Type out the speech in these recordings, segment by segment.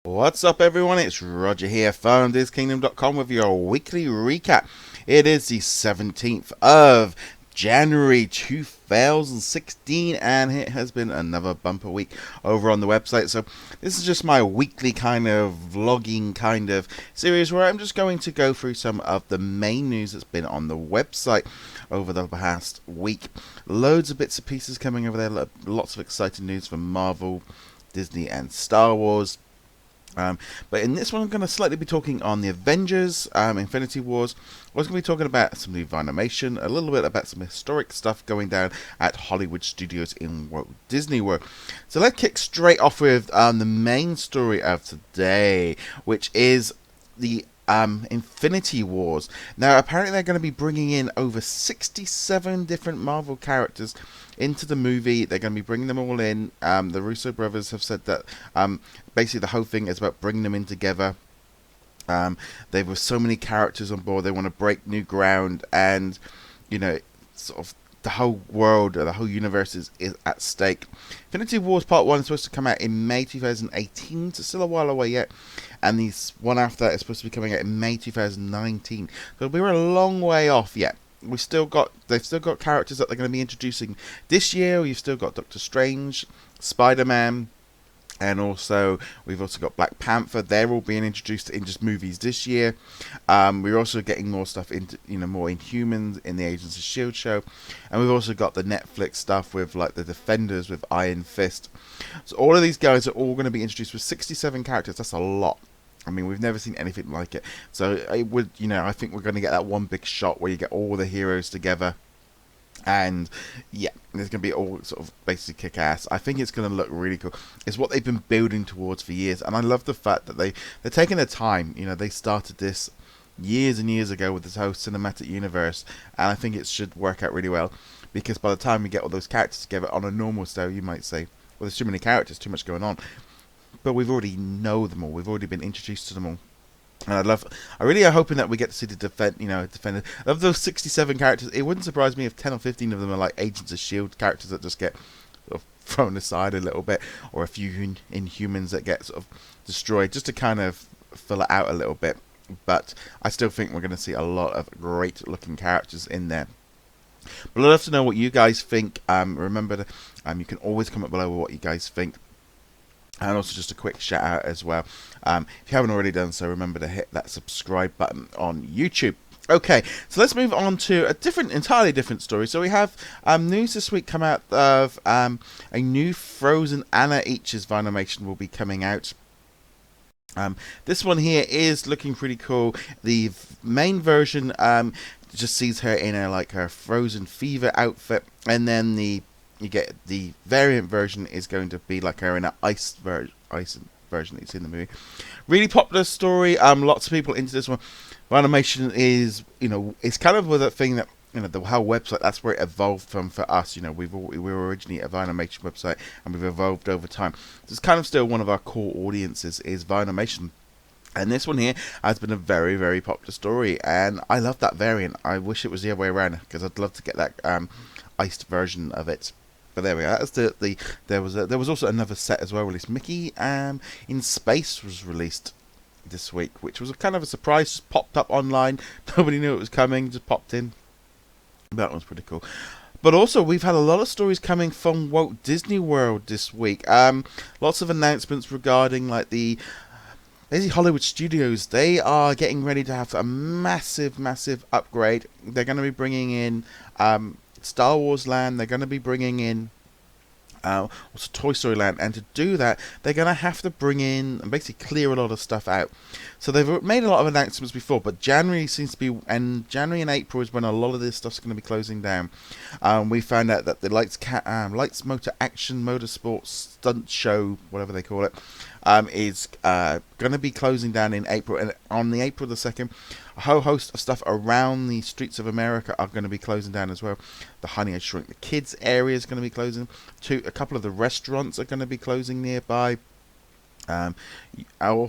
What's up, everyone? It's Roger here from DisKingdom.com with your weekly recap. It is the 17th of January 2016, and it has been another bumper week over on the website. So this is just my weekly kind of vlogging kind of series where I'm just going to go through some of the main news that's been on the website over the past week. Loads of bits and pieces coming over there, lots of exciting news from Marvel, Disney and Star Wars. But in this one, I'm going to slightly be talking on the Avengers, Infinity Wars. I was going to be talking about some new Vinylmation, a little bit about some historic stuff going down at Hollywood Studios in Walt Disney World. So let's kick straight off with the main story of today, which is the Infinity Wars. Now, apparently they're going to be bringing in over 67 different Marvel characters into the movie. They're going to be bringing them all in. The Russo brothers have said that basically the whole thing is about bringing them in together. There were so many characters on board. They want to break new ground, and sort of the whole world, the whole universe is at stake. Infinity Wars Part 1 is supposed to come out in May 2018, so still a while away yet. And the one after that is supposed to be coming out in May 2019. So we're a long way off yet. They've still got characters that they're going to be introducing this year. You've still got Doctor Strange, Spider-Man, and we've also got Black Panther. They're all being introduced in just movies this year. We're also getting more stuff into more Inhumans in the Agents of Shield show, and we've also got the Netflix stuff with like the Defenders with Iron Fist. So all of these guys are all going to be introduced with 67 characters. That's a lot. I mean, we've never seen anything like it. So it would, I think we're going to get that one big shot where you get all the heroes together. And yeah, it's going to be all sort of basically kick ass. I think it's going to look really cool. It's what they've been building towards for years, and I love the fact that they're taking their time. They started this years and years ago with this whole cinematic universe, and I think it should work out really well, because by the time we get all those characters together on a normal scale, you might say, well, there's too many characters, too much going on. But we've already know them all. We've already been introduced to them all. And I really am hoping that we get to see the Defender. Of those 67 characters, it wouldn't surprise me if 10 or 15 of them are like Agents of S.H.I.E.L.D. characters that just get sort of thrown aside a little bit, or a few Inhumans that get sort of destroyed, just to kind of fill it out a little bit. But I still think we're going to see a lot of great looking characters in there. But I'd love to know what you guys think. Remember, you can always comment below with what you guys think. And also just a quick shout out as well. If you haven't already done so, remember to hit that subscribe button on YouTube. Okay, so let's move on to a entirely different story. So we have news this week come out of a new Frozen Anna Eachez Vinylmation will be coming out. This one here is looking pretty cool. The main version just sees her in her Frozen Fever outfit, and then you get the variant version is going to be like her in an ice version that you see in the movie. Really popular story. Lots of people into this one. Animation is, it's kind of a thing that, the whole website, that's where it evolved from for us. We were originally a Vinylmation website, and we've evolved over time. So it's kind of still one of our core audiences is Vinylmation. And this one here has been a very, very popular story, and I love that variant. I wish it was the other way around, because I'd love to get that iced version of it. But there we are. That's there was also another set as well released. Mickey in Space was released this week, which was kind of a surprise. Just popped up online. Nobody knew it was coming. Just popped in. That was pretty cool. But also, we've had a lot of stories coming from Walt Disney World this week. Lots of announcements regarding basically Hollywood Studios. They are getting ready to have a massive, massive upgrade. They're going to be bringing in Star Wars Land. They're going to be bringing in also Toy Story Land, and to do that they're going to have to bring in and basically clear a lot of stuff out. So they've made a lot of announcements before, but January seems to be, and January and April is when a lot of this stuff's going to be closing down. We found out that the Lights Motor Action Motorsport Stunt Show, whatever they call it, is going to be closing down in April, and on the April the 2nd, a whole host of stuff around the streets of America are going to be closing down as well. The Honey I Shrunk the Kids area is going to be closing. A couple of the restaurants are going to be closing nearby. I'll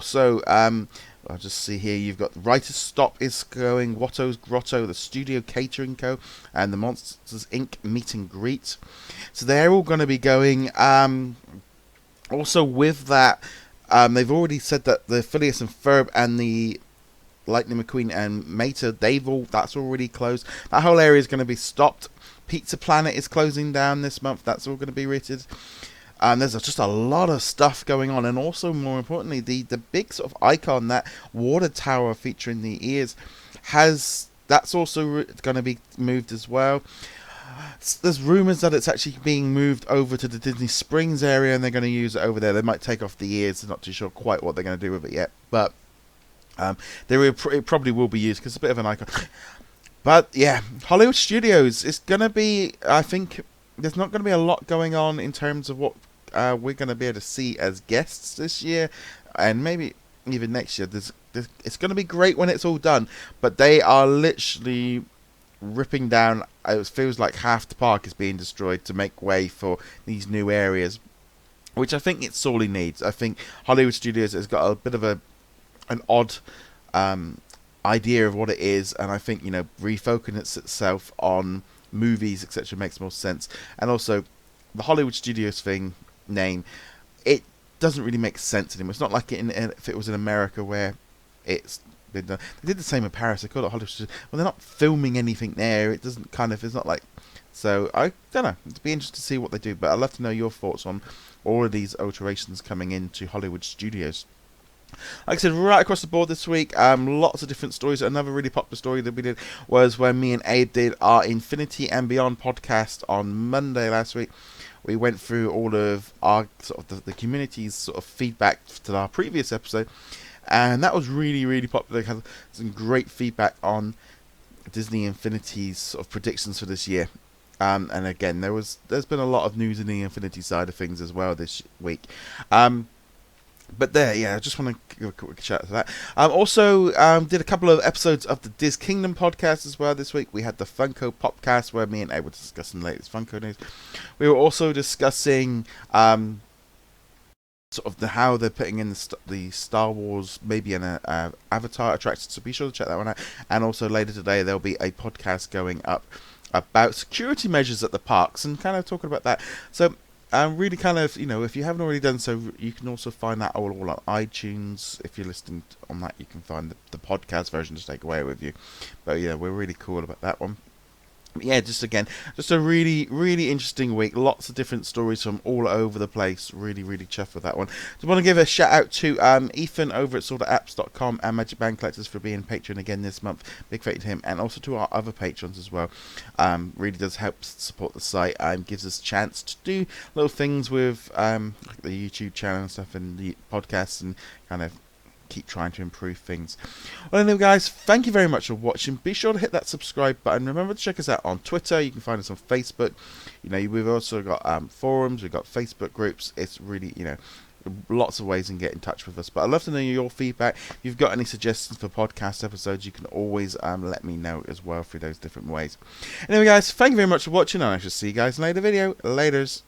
just see here, you've got Writer's Stop is going, Watto's Grotto, the Studio Catering Co, and the Monsters Inc. Meet and Greet. So they're all going to be going. Also with that, They've already said that the Phileas and Ferb and the Lightning McQueen and Mater, that's already closed. That whole area is going to be stopped. Pizza Planet is closing down this month. That's all going to be rated. There's just a lot of stuff going on, and also more importantly, the big sort of icon, that water tower featuring the ears, that's also going to be moved as well. There's rumours that it's actually being moved over to the Disney Springs area, and they're going to use it over there. They might take off the ears. They're not too sure quite what they're going to do with it yet, but it probably will be used because it's a bit of an icon. But yeah, Hollywood Studios is going to be, I think, there's not going to be a lot going on in terms of what we're going to be able to see as guests this year, and maybe even next year. It's going to be great when it's all done, but they are literally ripping down. It feels like half the park is being destroyed to make way for these new areas, which I think it sorely needs. I think Hollywood Studios has got a bit of an odd idea of what it is, and I think, refocusing itself on movies, etc., makes more sense. And also, the Hollywood Studios name, it doesn't really make sense anymore. It's not like if it was in America where it's been done. They did the same in Paris. They called it Hollywood Studios. Well, they're not filming anything there. It doesn't it's not like. So I don't know. It'd be interesting to see what they do. But I'd love to know your thoughts on all of these alterations coming into Hollywood Studios. Like I said, right across the board this week, lots of different stories. Another really popular story that we did was when me and Abe did our Infinity and Beyond podcast on Monday last week. We went through all of our sort of the community's sort of feedback to our previous episode, and that was really, really popular. Had some great feedback on Disney Infinity's sort of predictions for this year. And again, there's been a lot of news in the Infinity side of things as well this week. But I just want to give a quick shout out to that. Also, did a couple of episodes of the DisKingdom podcast as well this week. We had the Funko Popcast where me and Abe were discussing the latest Funko news. We were also discussing sort of how they're putting in the Star Wars, maybe an Avatar attraction. So be sure to check that one out. And also later today, there'll be a podcast going up about security measures at the parks and kind of talking about that. So really kind of, if you haven't already done so, you can also find that all on iTunes. If you're listening on that, you can find the podcast version to take away with you. But yeah, we're really cool about that one. Yeah, just a really, really interesting week. Lots of different stories from all over the place. Really, really chuffed with that one. Just want to give a shout out to Ethan over at sortaapps.com and Magic Band Collectors for being a patron again this month. Big thank you to him, and also to our other patrons as well. Really does help support the site. Gives us a chance to do little things with like the YouTube channel and stuff, and the podcasts, and kind of keep trying to improve things. Well, anyway, guys, thank you very much for watching. Be sure to hit that subscribe button. Remember to check us out on Twitter. You can find us on Facebook. We've also got forums. We've got Facebook groups. It's really, lots of ways in get in touch with us. But I'd love to know your feedback. If you've got any suggestions for podcast episodes, you can always let me know as well through those different ways. Anyway, guys, thank you very much for watching, and I shall see you guys in a later video. Laters.